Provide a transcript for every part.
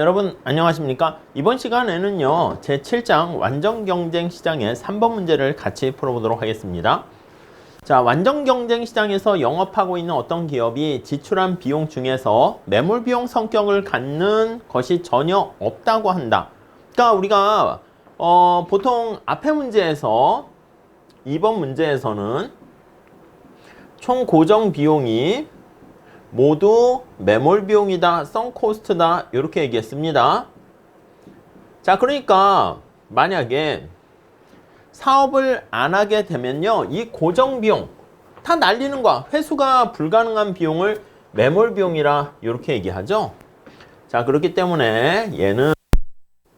여러분 안녕하십니까? 이번 시간에는요 제7장 완전경쟁시장의 3번 문제를 같이 풀어보도록 하겠습니다. 자, 완전경쟁시장에서 영업하고 있는 어떤 기업이 지출한 비용 중에서 매몰비용 성격을 갖는 것이 전혀 없다고 한다. 그러니까 우리가 보통 앞에 문제에서 2번 문제에서는 총 고정 비용이 모두 매몰 비용이다, 썬코스트다 이렇게 얘기했습니다. 자, 그러니까 만약에 사업을 안 하게 되면요 이 고정 비용 다 날리는 거야. 회수가 불가능한 비용을 매몰 비용이라 이렇게 얘기하죠. 자, 그렇기 때문에 얘는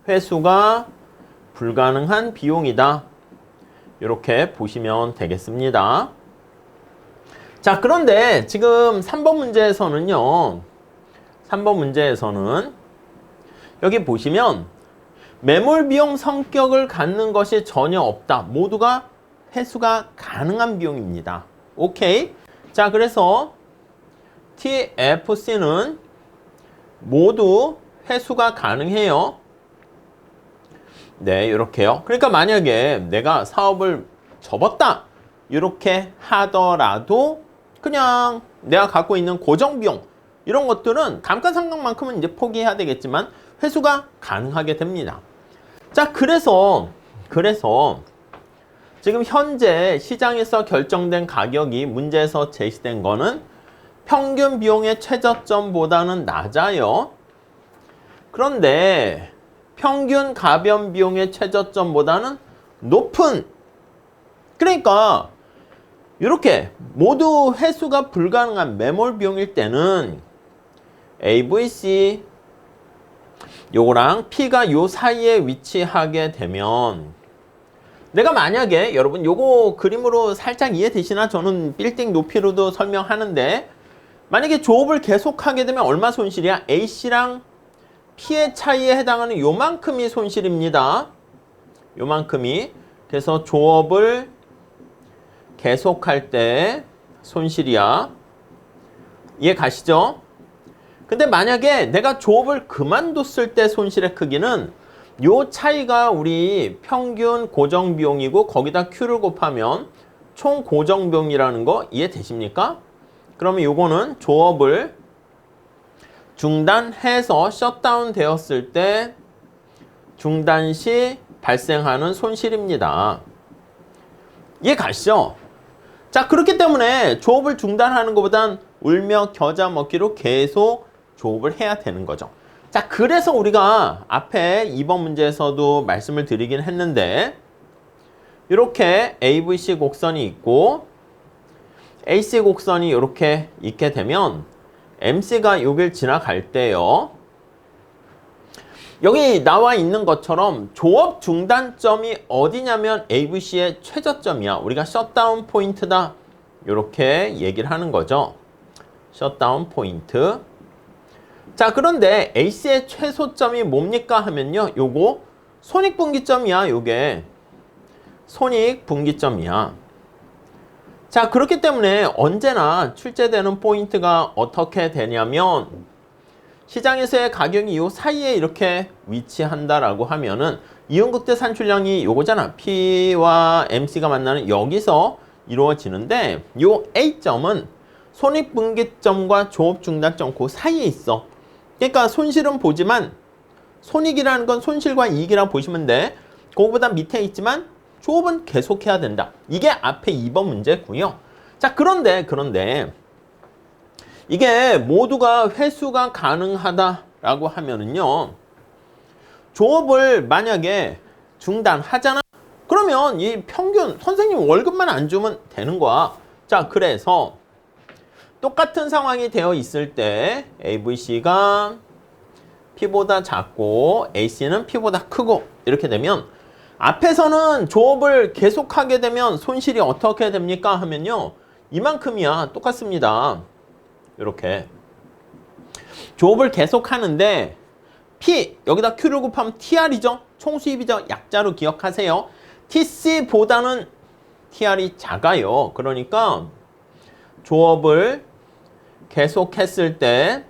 회수가 불가능한 비용이다 이렇게 보시면 되겠습니다. 자, 그런데 지금 3번 문제에서는요 3번 문제에서는 여기 보시면 매몰 비용 성격을 갖는 것이 전혀 없다. 모두가 회수가 가능한 비용입니다. 오케이. 자, 그래서 TFC는 모두 회수가 가능해요. 네, 이렇게요. 그러니까 만약에 내가 사업을 접었다 이렇게 하더라도 그냥 내가 갖고 있는 고정 비용 이런 것들은 감가상각만큼은 이제 포기해야 되겠지만 회수가 가능하게 됩니다. 자, 그래서 지금 현재 시장에서 결정된 가격이 문제에서 제시된 거는 평균 비용의 최저점보다는 낮아요. 그런데 평균 가변 비용의 최저점보다는 높은, 그러니까 이렇게 모두 회수가 불가능한 매몰 비용일 때는 AVC 요거랑 P가 요 사이에 위치하게 되면 내가 만약에 여러분 요거 그림으로 살짝 이해되시나? 저는 빌딩 높이로도 설명하는데 만약에 조업을 계속하게 되면 얼마 손실이야? AC랑 P의 차이에 해당하는 요만큼이 손실입니다. 요만큼이. 그래서 조업을 계속할 때 손실이야. 이해 가시죠? 근데 만약에 내가 조업을 그만뒀을 때 손실의 크기는 요 차이가 우리 평균 고정 비용이고 거기다 Q를 곱하면 총 고정 비용이라는 거 이해되십니까? 그러면 요거는 조업을 중단해서 셧다운 되었을 때 중단 시 발생하는 손실입니다. 이해 가시죠? 자, 그렇기 때문에 조업을 중단하는 것보단 울며 겨자 먹기로 계속 조업을 해야 되는 거죠. 자, 그래서 우리가 앞에 2번 문제에서도 말씀을 드리긴 했는데 이렇게 AVC 곡선이 있고 AC 곡선이 이렇게 있게 되면 MC가 여길 지나갈 때요 여기 나와 있는 것처럼 조업 중단점이 어디냐면 AVC의 최저점이야. 우리가 셧다운 포인트다 이렇게 얘기를 하는 거죠. 셧다운 포인트. 자, 그런데 AC의 최소점이 뭡니까 하면요 요거 손익분기점이야. 요게 손익분기점이야. 자, 그렇기 때문에 언제나 출제되는 포인트가 어떻게 되냐면 시장에서의 가격이 요 사이에 이렇게 위치한다라고 하면은 이온극대 산출량이 요거잖아. P와 MC가 만나는 여기서 이루어지는데 요 A점은 손익분기점과 조업중단점 그 사이에 있어. 그러니까 손실은 보지만 손익이라는 건 손실과 이익이라고 보시면 돼. 그거보다 밑에 있지만 조업은 계속해야 된다. 이게 앞에 2번 문제고요. 자, 그런데 이게 모두가 회수가 가능하다라고 하면은요 조업을 만약에 중단하잖아. 그러면 이 평균 선생님 월급만 안 주면 되는 거야. 자, 그래서 똑같은 상황이 되어 있을 때 AVC가 P보다 작고 AC는 P보다 크고 이렇게 되면 앞에서는 조업을 계속하게 되면 손실이 어떻게 됩니까 하면요 이만큼이야. 똑같습니다. 이렇게 조업을 계속 하는데 P 여기다 Q를 곱하면 TR이죠. 총수입이죠. 약자로 기억하세요. TC보다는 TR이 작아요. 그러니까 조업을 계속했을 때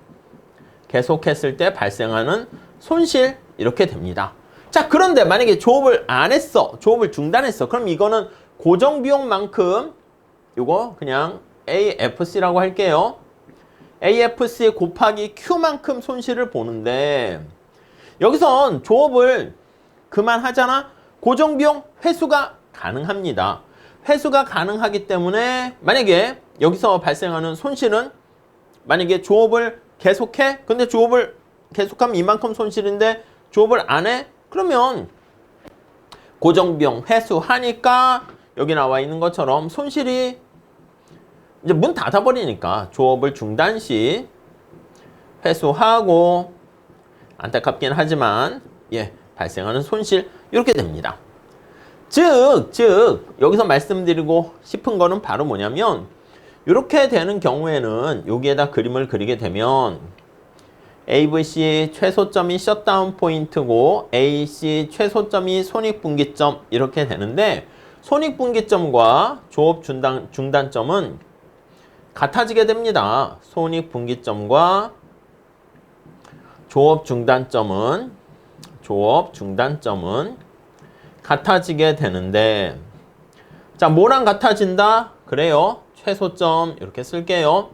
발생하는 손실 이렇게 됩니다. 자, 그런데 만약에 조업을 안 했어. 조업을 중단했어. 그럼 이거는 고정비용만큼 요거 그냥 AFC라고 할게요. AFC 곱하기 Q만큼 손실을 보는데 여기선 조업을 그만하잖아. 고정비용 회수가 가능합니다. 회수가 가능하기 때문에 만약에 여기서 발생하는 손실은 만약에 조업을 계속해. 근데 조업을 계속하면 이만큼 손실인데 조업을 안 해. 그러면 고정비용 회수하니까 여기 나와 있는 것처럼 손실이 이제 문 닫아버리니까 조업을 중단 시 회수하고 안타깝긴 하지만 발생하는 손실 이렇게 됩니다. 즉 여기서 말씀드리고 싶은 거는 바로 뭐냐면 이렇게 되는 경우에는 여기에다 그림을 그리게 되면 ABC 최소점이 셧다운 포인트고 AC 최소점이 손익분기점 이렇게 되는데 손익분기점과 조업 중단점은 같아지게 됩니다. 손익분기점과 조업 중단점은 같아지게 되는데 자, 뭐랑 같아진다? 그래요. 최소점 이렇게 쓸게요.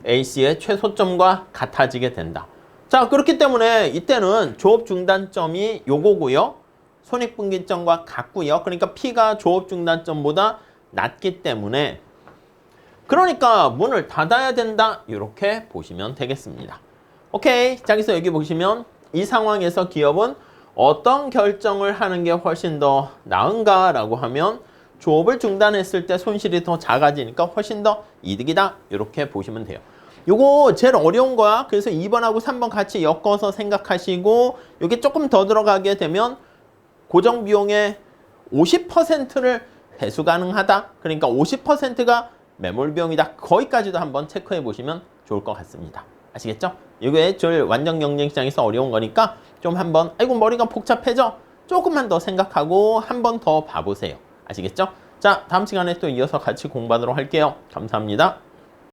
AC의 최소점과 같아지게 된다. 자, 그렇기 때문에 이때는 조업 중단점이 요거고요. 손익분기점과 같고요. 그러니까 P가 조업 중단점보다 낮기 때문에 그러니까 문을 닫아야 된다. 이렇게 보시면 되겠습니다. 오케이. 자, 그래서 여기 보시면 이 상황에서 기업은 어떤 결정을 하는 게 훨씬 더 나은가라고 하면 조업을 중단했을 때 손실이 더 작아지니까 훨씬 더 이득이다. 이렇게 보시면 돼요. 요거 제일 어려운 거야. 그래서 2번하고 3번 같이 엮어서 생각하시고 이게 조금 더 들어가게 되면 고정비용의 50%를 회수 가능하다. 그러니까 50%가 매몰비용이다. 거기까지도 한번 체크해 보시면 좋을 것 같습니다. 아시겠죠? 이게 제일 완전 경쟁시장에서 어려운 거니까 좀 한번 아이고 머리가 복잡해져. 조금만 더 생각하고 한 번 더 봐보세요. 아시겠죠? 자, 다음 시간에 또 이어서 같이 공부하도록 할게요. 감사합니다.